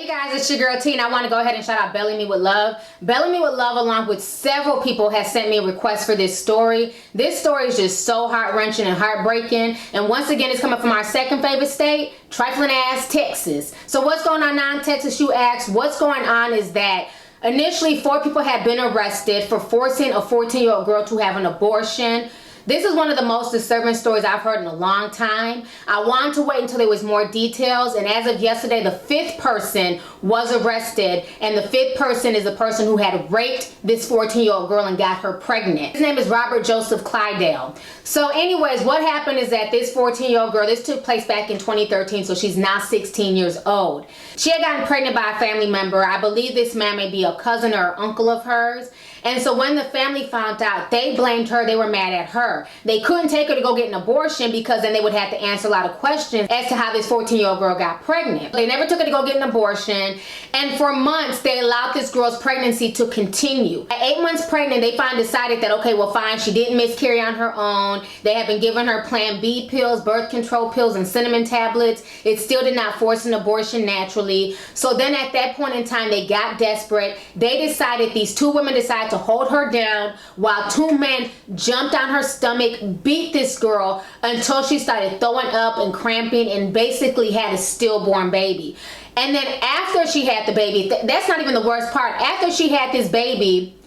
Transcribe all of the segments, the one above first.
Hey guys, it's your girl T, and I want to go ahead and shout out Belly Me With Love. Belly Me With Love, along with several people, has sent me a request for this story. This story is just so heart-wrenching and heartbreaking. And once again, it's coming from our second favorite state, trifling ass Texas. So what's going on now in Texas, you ask? What's going on is that initially 4 people had been arrested for forcing a 14-year-old girl to have an abortion. This is one of the most disturbing stories I've heard in a long time. I wanted to wait until there was more details, and as of yesterday, the 5th person was arrested, and the 5th person is the person who had raped this 14-year-old girl and got her pregnant. His name is Robert Joseph Clydell. So anyways, what happened is that this 14-year-old girl, this took place back in 2013, so she's now 16 years old. She had gotten pregnant by a family member. I believe this man may be a cousin or uncle of hers. And so when the family found out, they blamed her. They were mad at her. They couldn't take her to go get an abortion because then they would have to answer a lot of questions as to how this 14-year-old girl got pregnant. They never took her to go get an abortion. And for months, they allowed this girl's pregnancy to continue. At 8 months pregnant, they finally decided that, okay, well, fine, she didn't miscarry on her own. They had been giving her Plan B pills, birth control pills, and cinnamon tablets. It still did not force an abortion naturally. So then at that point in time, they got desperate. They decided, these 2 women decided to hold her down while 2 men jumped on her stomach, beat this girl until she started throwing up and cramping and basically had a stillborn baby. And then after she had the baby, that's not even the worst part. After she had this baby,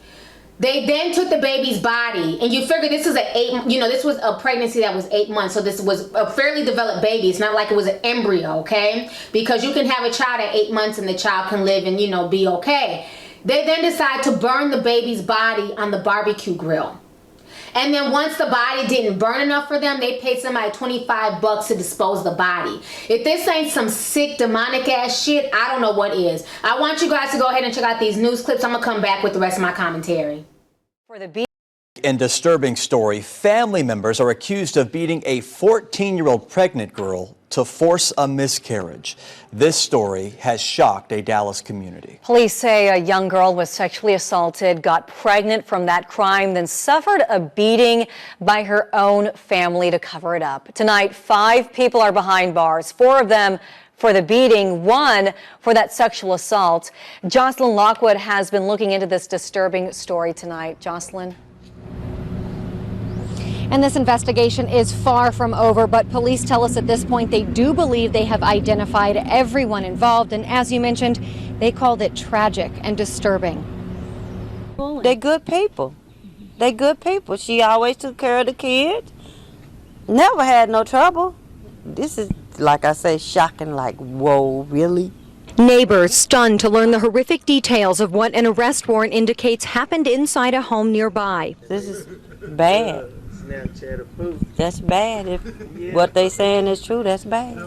they then took the baby's body, and you figure this is this was a pregnancy that was 8 months, so this was a fairly developed baby. It's not like it was an embryo, okay? Because you can have a child at 8 months and the child can live and, be okay. They then decide to burn the baby's body on the barbecue grill. And then once the body didn't burn enough for them, they paid somebody $25 to dispose the body. If this ain't some sick, demonic ass shit, I don't know what is. I want you guys to go ahead and check out these news clips. I'm gonna come back with the rest of my commentary. For the and disturbing story, family members are accused of beating a 14-year-old pregnant girl to force a miscarriage. This story has shocked a Dallas community. Police say a young girl was sexually assaulted, got pregnant from that crime, then suffered a beating by her own family to cover it up. Tonight, 5 people are behind bars, 4 of them for the beating, 1 for that sexual assault. Jocelyn Lockwood has been looking into this disturbing story tonight. Jocelyn. And this investigation is far from over, but police tell us at this point they do believe they have identified everyone involved. And as you mentioned, they called it tragic and disturbing. They're good people. They're good people. She always took care of the kids. Never had no trouble. This is, like I say, shocking, like, whoa, really? Neighbors stunned to learn the horrific details of what an arrest warrant indicates happened inside a home nearby. This is bad. That's bad. If what they saying is true, that's bad.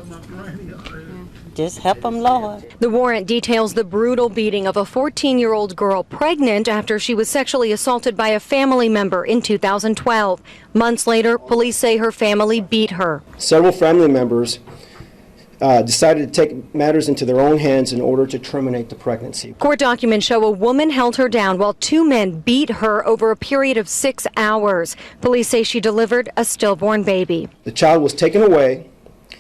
Just help them, Lord. The warrant details the brutal beating of a 14-year-old girl pregnant after she was sexually assaulted by a family member in 2012. Months later, police say her family beat her. Several family members decided to take matters into their own hands in order to terminate the pregnancy. Court documents show a woman held her down while 2 men beat her over a period of 6 hours. Police say she delivered a stillborn baby. The child was taken away,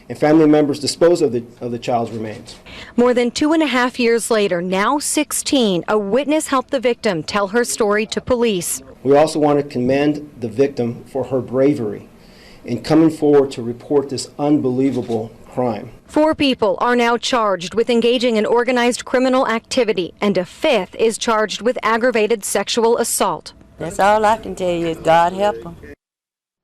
and family members disposed of the child's remains. More than 2.5 years later, now 16, a witness helped the victim tell her story to police. We also want to commend the victim for her bravery in coming forward to report this unbelievable crime. 4 people are now charged with engaging in organized criminal activity, and a 5th is charged with aggravated sexual assault. That's all I can tell you is God help them.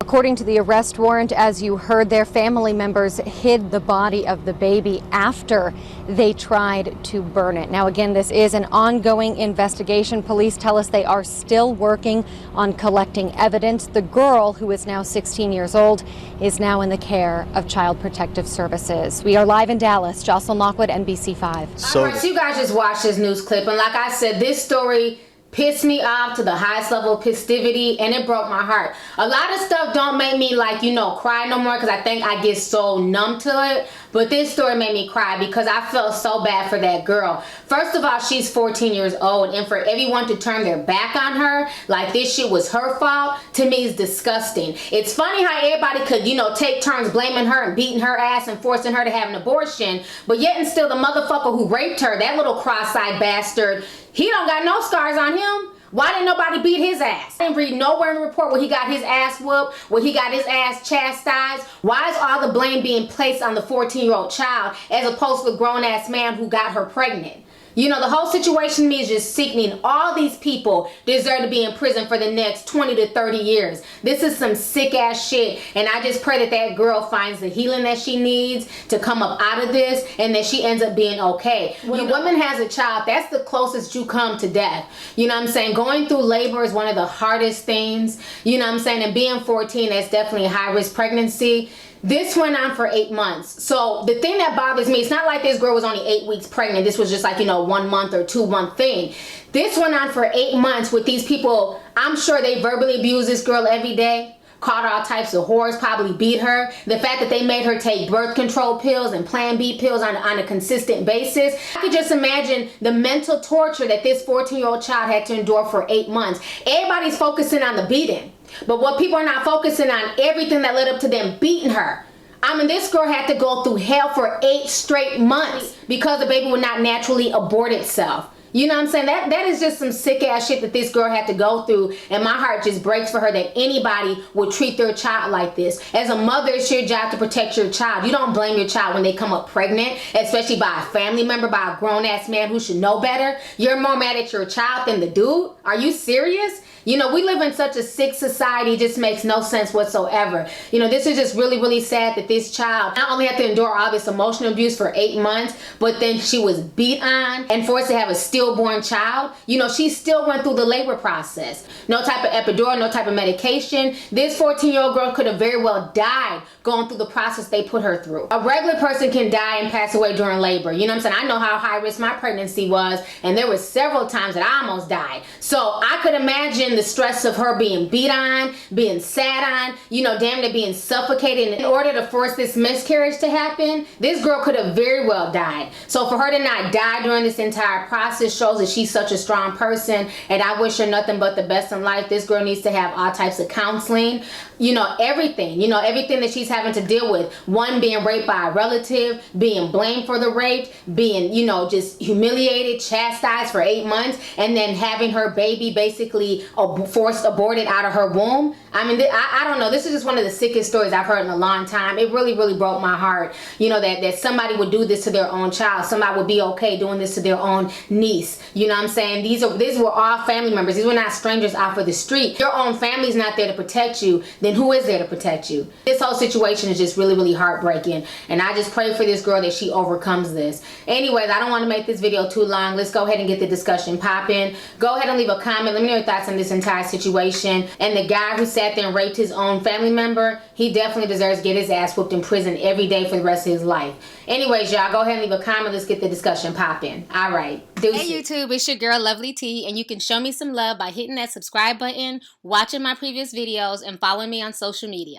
According to the arrest warrant, as you heard, their family members hid the body of the baby after they tried to burn it. Now, again, this is an ongoing investigation. Police tell us they are still working on collecting evidence. The girl, who is now 16 years old, is now in the care of Child Protective Services. We are live in Dallas. Jocelyn Lockwood, NBC5. All right, so you guys just watched this news clip, and like I said, this story pissed me off to the highest level of festivity, and it broke my heart. A lot of stuff don't make me, like, you know, cry no more, because I think I get so numb to it. But this story made me cry because I felt so bad for that girl. First of all, she's 14 years old, and for everyone to turn their back on her like this shit was her fault, to me is disgusting. It's funny how everybody could, you know, take turns blaming her and beating her ass and forcing her to have an abortion, but yet and still the motherfucker who raped her, that little cross-eyed bastard, he don't got no scars on him. Why didn't nobody beat his ass? I didn't read nowhere in the report where he got his ass whooped, where he got his ass chastised. Why is all the blame being placed on the 14-year-old child as opposed to the grown-ass man who got her pregnant? You know, the whole situation to me is just sickening. All these people deserve to be in prison for the next 20 to 30 years. This is some sick ass shit, and I just pray that that girl finds the healing that she needs to come up out of this, and that she ends up being okay. When a woman has a child, that's the closest you come to death. You know what I'm saying? Going through labor is one of the hardest things. You know what I'm saying? And being 14, that's definitely a high-risk pregnancy. This went on for 8 months. So the thing that bothers me, it's not like this girl was only 8 weeks pregnant. This was just like, you know, 1 month or 2 month thing. This went on for 8 months with these people. I'm sure they verbally abused this girl every day, called her all types of whores, probably beat her. The fact that they made her take birth control pills and Plan B pills on a consistent basis. I could just imagine the mental torture that this 14-year-old child had to endure for 8 months. Everybody's focusing on the beating. But what people are not focusing on, everything that led up to them beating her. I mean, this girl had to go through hell for 8 straight months because the baby would not naturally abort itself. You know what I'm saying? That is just some sick ass shit that this girl had to go through, and my heart just breaks for her that anybody would treat their child like this. As a mother, it's your job to protect your child. You don't blame your child when they come up pregnant, especially by a family member, by a grown ass man who should know better. You're more mad at your child than the dude? Are you serious? You know, we live in such a sick society, it just makes no sense whatsoever. You know, this is just really, really sad that this child not only had to endure all this emotional abuse for 8 months, but then she was beat on and forced to have a stillborn child. You know, she still went through the labor process. No type of epidural, no type of medication. This 14-year-old girl could have very well died going through the process they put her through. A regular person can die and pass away during labor. You know what I'm saying? I know how high risk my pregnancy was, and there were several times that I almost died. So I could imagine the stress of her being beat on, being sat on, you know, damn near being suffocated. In order to force this miscarriage to happen, this girl could have very well died. So for her to not die during this entire process shows that she's such a strong person, and I wish her nothing but the best in life. This girl needs to have all types of counseling, you know, everything that she's having to deal with. One, being raped by a relative, being blamed for the rape, being, you know, just humiliated, chastised for 8 months, and then having her baby basically forced aborted out of her womb. I mean, I don't know. This is just one of the sickest stories I've heard in a long time. It really, really broke my heart, you know, that somebody would do this to their own child. Somebody would be okay doing this to their own niece. You know what I'm saying? These were all family members. These were not strangers out for the street. Your own family's not there to protect you. Then who is there to protect you? This whole situation is just really, really heartbreaking. And I just pray for this girl that she overcomes this. Anyways, I don't want to make this video too long. Let's go ahead and get the discussion popping. Go ahead and leave a comment. Let me know your thoughts on this entire situation. And the guy who sat there and raped his own family member, he definitely deserves to get his ass whooped in prison every day for the rest of his life. Anyways, y'all, go ahead and leave a comment. Let's get the discussion popping. All right. Deuces. Hey YouTube, it's your girl Lovely T, and you can show me some love by hitting that subscribe button, watching my previous videos, and following me on social media.